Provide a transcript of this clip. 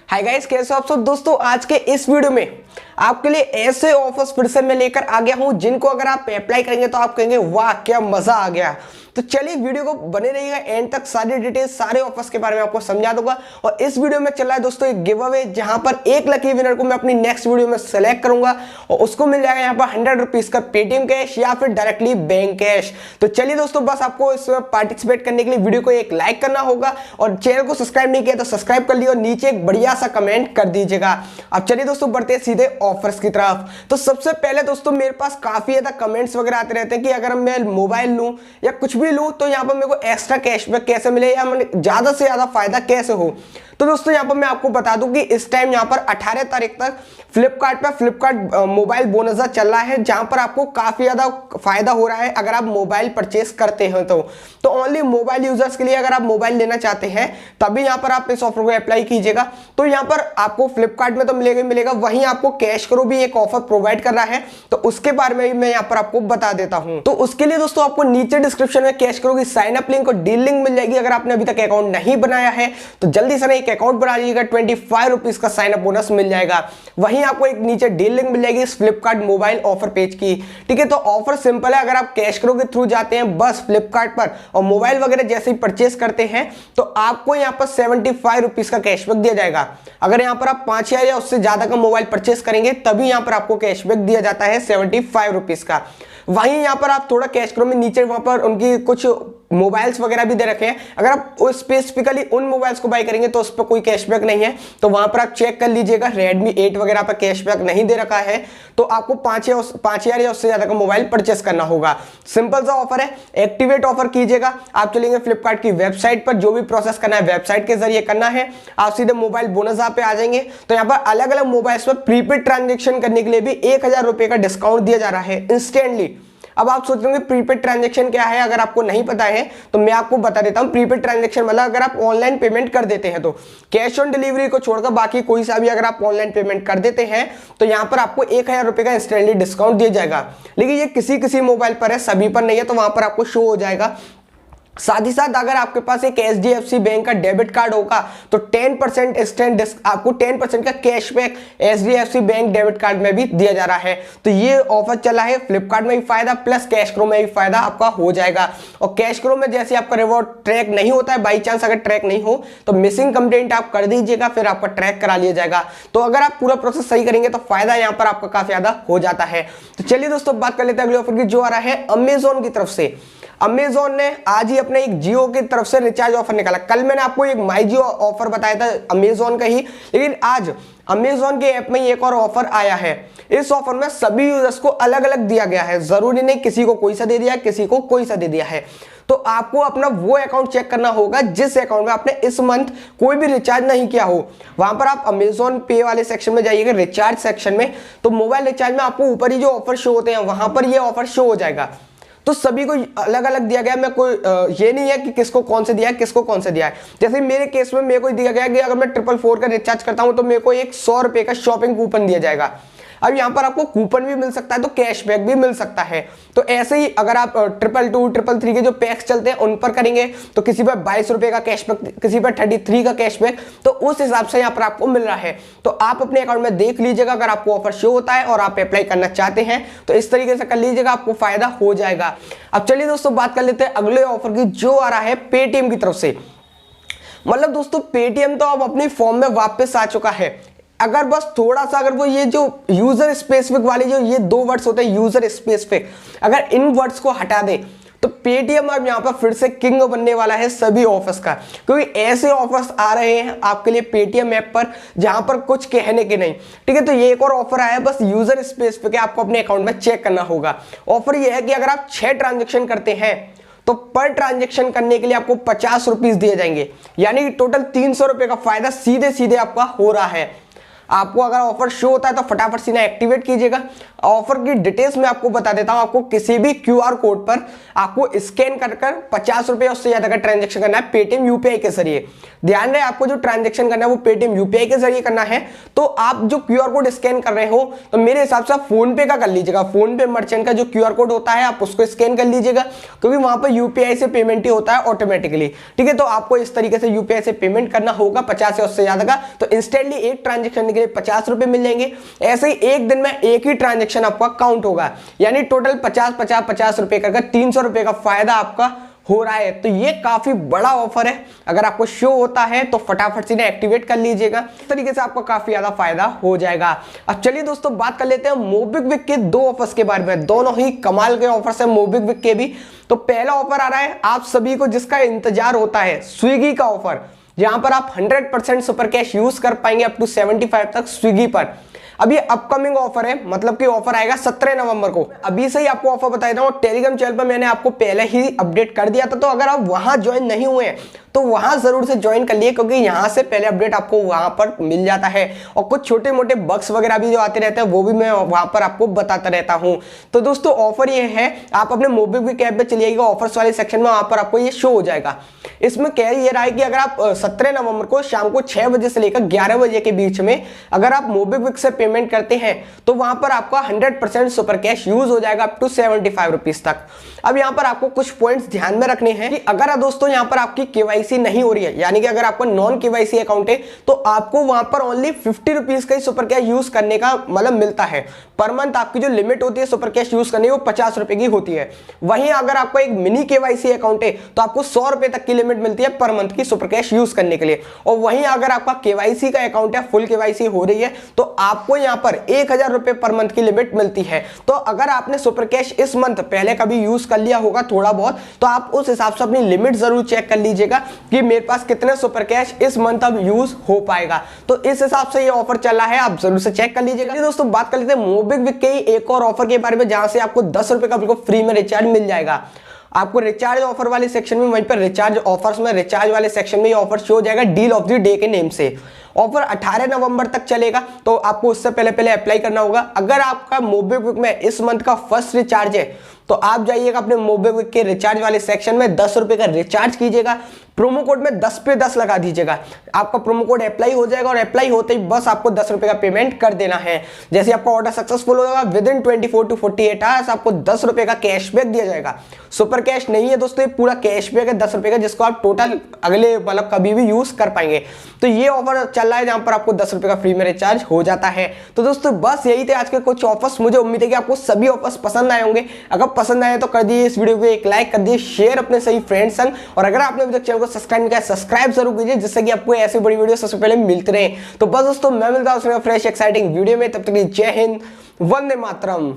Hi guys, कैसे हो आप सब दोस्तों। आज के इस वीडियो में आपके लिए ऐसे ऑफर्स फिर से मैं लेकर आ गया हूं जिनको अगर आप अप्लाई करेंगे तो आप कहेंगे वाह क्या मजा आ गया। तो चलिए वीडियो को बने रहिएगा एंड तक, सारी डिटेल्स सारे ऑफर्स के बारे में आपको समझा दूंगा। और इस वीडियो में चल रहा है दोस्तों एक गिव अवे, जहां पर एक लकी विनर को मैं अपनी नेक्स्ट वीडियो में सेलेक्ट करूंगा और उसको मिल जाएगा यहाँ पर 100 रुपीज का पेटीएम कैश या फिर डायरेक्टली बैंक कैश। तो चलिए दोस्तों, बस आपको इसमें पार्टिसिपेट करने के लिए वीडियो को एक लाइक करना होगा और चैनल को सब्सक्राइब नहीं किया तो सब्सक्राइब कर लिया और नीचे एक बढ़िया सा कमेंट कर दीजिएगा। अब चलिए दोस्तों बढ़ते हैं सीधे ऑफर्स की तरफ। तो सबसे पहले दोस्तों मेरे पास काफी ज्यादा कमेंट्स वगैरह आते रहते हैं कि अगर मैं मोबाइल लूं या कुछ भी लूं तो यहाँ पर मेरे को एक्स्ट्रा कैशबैक कैसे मिले या ज्यादा से ज्यादा फायदा कैसे हो। तो दोस्तों यहाँ पर मैं आपको बता दूं कि इस टाइम यहाँ पर 18 तारीख तक फ्लिपकार्ट मोबाइल बोनस चल रहा है, जहां पर आपको काफी ज्यादा फायदा हो रहा है अगर आप मोबाइल परचेस करते हैं। तो ओनली मोबाइल यूजर्स के लिए अगर आप मोबाइल लेना चाहते हैं तभी यहाँ पर आप इस ऑफर को अप्लाई कीजिएगा। तो यहाँ पर आपको फ्लिपकार्ट में तो मिलेगा, वहीं आपको कैश करो भी एक ऑफर प्रोवाइड कर रहा है, तो उसके बारे में भी मैं यहाँ पर आपको बता देता हूँ। तो उसके लिए दोस्तों आपको नीचे डिस्क्रिप्शन में कैश करो की साइन अप लिंक और डील लिंक मिल जाएगी। अगर आपने अभी तक अकाउंट नहीं बनाया है तो जल्दी से एक अकाउंट बना लीजिएगा, 25 रुपीज का साइन अप बोनस मिल जाएगा। वहीं आपको एक नीचे डील लिंक मिल जाएगी इस फ्लिपकार्ट मोबाइल ऑफर पेज की। ठीक है, तो ऑफर सिंपल है। अगर आप कैश करो के थ्रू जाते हैं बस फ्लिपकार्ट पर और मोबाइल वगैरह जैसे ही परचेस करते हैं तो आपको यहाँ पर 75 रुपीज का कैशबैक दिया जाएगा। अगर यहाँ पर आप 5000 या उससे ज्यादा का मोबाइल परचेस करेंगे तभी यहाँ पर आपको कैशबैक दिया जाता है 75 रुपीज का। वहीं यहाँ पर आप थोड़ा कैश करो में नीचे वहां पर उनकी कुछ मोबाइल्स वगैरह भी दे रखे हैं। अगर आप स्पेसिफिकली उन मोबाइल्स को बाय करेंगे तो उस पर कोई कैशबैक नहीं है, तो वहां पर आप चेक कर लीजिएगा। Redmi 8 वगैरह पर कैशबैक नहीं दे रखा है, तो आपको 5000 या उससे ज्यादा का मोबाइल परचेस करना होगा। सिंपल सा ऑफर है, एक्टिवेट ऑफर कीजिएगा। आप चलेंगे फ्लिपकार्ट की वेबसाइट पर, जो भी प्रोसेस करना है वेबसाइट के जरिए करना है। आप सीधे मोबाइल बोनस पे आ जाएंगे तो यहाँ पर अलग अलग मोबाइल्स पर प्रीपेड ट्रांजेक्शन करने के लिए भी 1000 रुपए का डिस्काउंट दिया जा रहा है इंस्टेंटली। अब आप सोच रहे होंगे प्रीपेड ट्रांजैक्शन क्या है। अगर आपको नहीं पता है तो मैं आपको बता देता हूं। प्रीपेड ट्रांजैक्शन मतलब अगर आप ऑनलाइन पेमेंट कर देते हैं तो कैश ऑन डिलीवरी को छोड़कर बाकी कोई सा भी अगर आप ऑनलाइन पेमेंट कर देते हैं तो यहां पर आपको 1000 रुपए का इंस्टेंटली डिस्काउंट दिया जाएगा। लेकिन ये किसी किसी मोबाइल पर है, सभी पर नहीं है, तो वहां पर आपको शो हो जाएगा। साथ ही साथ अगर आपके पास एक HDFC बैंक का डेबिट कार्ड होगा तो 10% इंस्टेंट आपको 10% का cashback HDFC bank debit card में भी दिया जा रहा है। तो ये ऑफर चला है, फ्लिपकार्ट में भी फायदा प्लस कैश करो में भी फायदा आपका हो जाएगा। और कैश करो में जैसे आपका रिवॉर्ड ट्रैक नहीं होता है, बाई चांस अगर ट्रैक नहीं हो तो मिसिंग कंप्लेंट आप कर दीजिएगा, फिर आपका ट्रैक करा लिया जाएगा। तो अगर आप पूरा प्रोसेस सही करेंगे तो फायदा यहाँ पर आपका काफी ज्यादा हो जाता है। तो चलिए दोस्तों बात कर लेते हैं अगले ऑफर की, जो आ रहा है अमेजोन की तरफ से। अमेजोन ने आज ही अपने एक जियो की तरफ से रिचार्ज ऑफर निकाला। कल मैंने आपको एक माई जियो ऑफर बताया था अमेजोन का ही, लेकिन आज अमेजोन के ऐप में एक और ऑफर आया है। इस ऑफर में सभी यूजर्स को अलग अलग दिया गया है, जरूरी नहीं किसी को कोई सा दे दिया, किसी को कोई सा दे दिया है। तो आपको अपना वो अकाउंट चेक करना होगा जिस अकाउंट में आपने इस मंथ कोई भी रिचार्ज नहीं किया हो। वहां पर आप अमेजोन पे वाले सेक्शन में जाइएगा, रिचार्ज सेक्शन में, तो मोबाइल रिचार्ज में आपको ऊपर ही जो ऑफर शो होते हैं वहां पर ये ऑफर शो हो जाएगा। तो सभी को अलग अलग दिया गया। मैं कोई ये नहीं है कि किसको कौन से दिया है, किसको कौन से दिया है। जैसे मेरे केस में मेरे को दिया गया कि अगर मैं 444 का रिचार्ज करता हूं तो मेरे को एक 100 रुपए का शॉपिंग कूपन दिया जाएगा। अब यहाँ पर आपको कूपन भी मिल सकता है तो कैशबैक भी मिल सकता है। तो ऐसे ही अगर आप 222, 333 के जो पैक्स चलते हैं उन पर करेंगे तो किसी पर 22 रुपए का कैशबैक, किसी पर 33 का कैशबैक, तो उस हिसाब से यहाँ पर आपको मिल रहा है। तो आप अपने अकाउंट में देख लीजिएगा, अगर आपको ऑफर शो होता है और आप अप्लाई करना चाहते हैं तो इस तरीके से कर लीजिएगा, आपको फायदा हो जाएगा। अब चलिए दोस्तों बात कर लेते हैं अगले ऑफर की, जो आ रहा है पेटीएम की तरफ से। मतलब दोस्तों पेटीएम तो अब अपनी फॉर्म में वापस आ चुका है। अगर बस थोड़ा सा अगर वो ये जो यूजर स्पेसिफिक वाले जो ये 2 वर्ड्स होते हैं यूजर स्पेसिफिक, अगर इन वर्ड्स को हटा दे तो पेटीएम अब यहाँ पर फिर से किंग बनने वाला है सभी ऑफर्स का। क्योंकि ऐसे ऑफर्स आ रहे हैं आपके लिए पेटीएम ऐप पर जहां पर कुछ कहने के नहीं। ठीक है, तो ये एक और ऑफर आया है, बस यूजर स्पेसिफिक है, आपको अपने अकाउंट में चेक करना होगा। ऑफर ये है कि अगर आप 6 ट्रांजेक्शन करते हैं तो पर ट्रांजेक्शन करने के लिए आपको 50 रुपीज दिए जाएंगे, यानी कि टोटल 300 रुपए का फायदा सीधे सीधे आपका हो रहा है। आपको अगर ऑफर शो होता है तो फटाफट सीना एक्टिवेट कीजिएगा। ऑफर की डिटेल्स मैं आपको बता देता हूं। आपको किसी भी QR कोड पर आपको स्कैन कर 50 रुपए उससे ज्यादा का ट्रांजेक्शन करना है पेटीएम UPI के जरिए। ध्यान रहे, आपको जो ट्रांजेक्शन करना है वो पेटीएम UPI के जरिए करना है। तो आप जो QR कोड स्कैन कर रहे हो तो मेरे हिसाब से आप फोन पे का कर लीजिएगा। फोन पे मर्चेंट का जो QR कोड होता है आप उसको स्कैन कर लीजिएगा, क्योंकि वहां पर UPI से पेमेंट ही होता है ऑटोमेटिकली। ठीक है, तो आपको इस तरीके से UPI से पेमेंट करना होगा 50 या उससे ज्यादा का, तो इंस्टेंटली एक ट्रांजेक्शन के लिए 50 रुपए मिल जाएंगे। ऐसे ही एक दिन में एक ही ट्रांजेक्शन आपका काउंट होगा, यानी टोटल 50 रुपए करके 300 रुपए का फायदा आपका हो रहा है। तो ये काफी बड़ा ऑफर है, अगर आपको शो होता है तो फटाफट से एक्टिवेट कर लीजिएगा। इस तरीके से आपको काफी ज्यादा फायदा हो जाएगा। अब चलिए दोस्तों बात कर लेते हैं मोबिक्विक के 2 ऑफर्स के बारे में। दोनों ही कमाल के ऑफर्स है मोबिक्विक के भी। तो पहला ऑफर आ रहा है आप सभी को जिसका इंतजार होता है, स्विगी का ऑफर, जहां पर आप 100% सुपर कैश यूज कर पाएंगे अप टू 75 तक स्विगी पर। अब ये अपकमिंग ऑफर है, मतलब कि ऑफर आएगा 17 नवंबर को। अभी से ही आपको ऑफर बता देता हूं, टेलीग्राम चैनल पर मैंने आपको पहले ही अपडेट कर दिया था, तो अगर आप वहां ज्वाइन नहीं हुए हैं तो वहां जरूर से ज्वाइन कर लिए, क्योंकि यहां से पहले अपडेट आपको वहां पर मिल जाता है। और कुछ छोटे मोटे बग्स वगैरह भी जो आते रहते हैं वो भी मैं वहां पर आपको बताता रहता हूं। तो दोस्तों ऑफर ये है, आप अपने मोबिक्विक ऐप पे चलिएगा, ऑफर्स वाले सेक्शन में, वहां पर आपको ये शो हो जाएगा। इसमें कह ये रहा है कि अगर आप 17 नवंबर को शाम को 6 बजे से लेकर 11 बजे के बीच में अगर आप मोबिक्विक से पेमेंट करते हैं तो वहां पर आपका 100% सुपर कैश यूज हो जाएगा अप टू 75 रुपीज तक। अब यहां पर आपको कुछ पॉइंट्स ध्यान में रखने हैं कि अगर दोस्तों यहां पर आपकी KYC नहीं हो रही है, यानी कि अगर आपका नॉन KYC अकाउंट है, तो आपको वहां पर ओनली 50 रुपीज का ही सुपर कैश यूज करने का मतलब मिलता है। पर मंथ आपकी जो लिमिट होती है सुपर कैश यूज करने की वो 50 रुपए की होती है। वहीं अगर आपका एक मिनी KYC अकाउंट है तो आपको 100 रुपए तक की लिमिट मिलती है पर मंथ की सुपर कैश यूज करने के लिए। और वहीं अगर आपका KYC का अकाउंट है, फुल KYC हो रही है, तो आपको यहां पर 1000 रुपए पर मंथ की लिमिट मिलती है। तो अगर आपने सुपर कैश इस मंथ पहले कभी यूज कर लिया होगा थोड़ा बहुत, तो आप उस हिसाब से अपनी लिमिट जरूर चेक कर लीजिएगा कि मेरे पास कितने सुपर कैश इस मंथ अब यूज हो पाएगा। तो इस हिसाब से ये ऑफर चल रहा है, आप जरूर से चेक कर लीजिएगा। दोस्तों बात कर लेते हैं मोबिक्विक के एक और ऑफर के बारे में, जहां से आपको 10 रुपए का बिल्कुल फ्री में रिचार्ज मिल जाएगा। आपको रिचार्ज ऑफर वाले सेक्शन में, वहीं पर रिचार्ज ऑफर्स में रिचार्ज वाले सेक्शन में ये ऑफर शो हो जाएगा डील ऑफ द डे के नेम से। ऑफर 18 नवंबर तक चलेगा, तो आपको उससे पहले अप्लाई करना होगा। अगर आपका मोबिक्विक में इस मंथ का फर्स्ट रिचार्ज है तो आप जाइएगा अपने मोबिक्विक के रिचार्ज वाले सेक्शन में, 10 रुपए का रिचार्ज कीजिएगा, प्रोमो कोड में 10 पे 10 लगा दीजिएगा। आपका प्रोमो कोड अप्लाई हो जाएगा और अप्लाई होते ही बस आपको 10 रुपए का पेमेंट कर देना है। जैसे आपका ऑर्डर सक्सेसफुल होगा, विद इन 24 to 48 आवर्स आपको 10 रुपए का कैशबैक दिया जाएगा। सुपर कैश नहीं है दोस्तों, ये पूरा कैशबैक है 10 रुपए का, जिसको आप टोटल अगले मतलब कभी भी यूज कर पाएंगे। तो ये ऑफर चल रहा है जहां पर आपको 10 रुपए का फ्री में रिचार्ज हो जाता है। तो दोस्तों बस यही थे आज के कुछ ऑफर्स। मुझे उम्मीद है कि आपको सभी ऑफर्स पसंद आए होंगे। अगर पसंद आए तो कर दीजिए इस वीडियो को एक लाइक, कर दीजिए शेयर अपने सही फ्रेंड्स संग, और अगर आपने अभी तक चैनल को सब्सक्राइब नहीं किया सब्सक्राइब जरूर कीजिए, जिससे कि आपको ऐसी बड़ी वीडियो सबसे पहले मिलते रहे। तो बस दोस्तों मैं मिलता हूं फ्रेश एक्साइटिंग वीडियो में, तब तक के लिए जय हिंद, वंदे मातरम।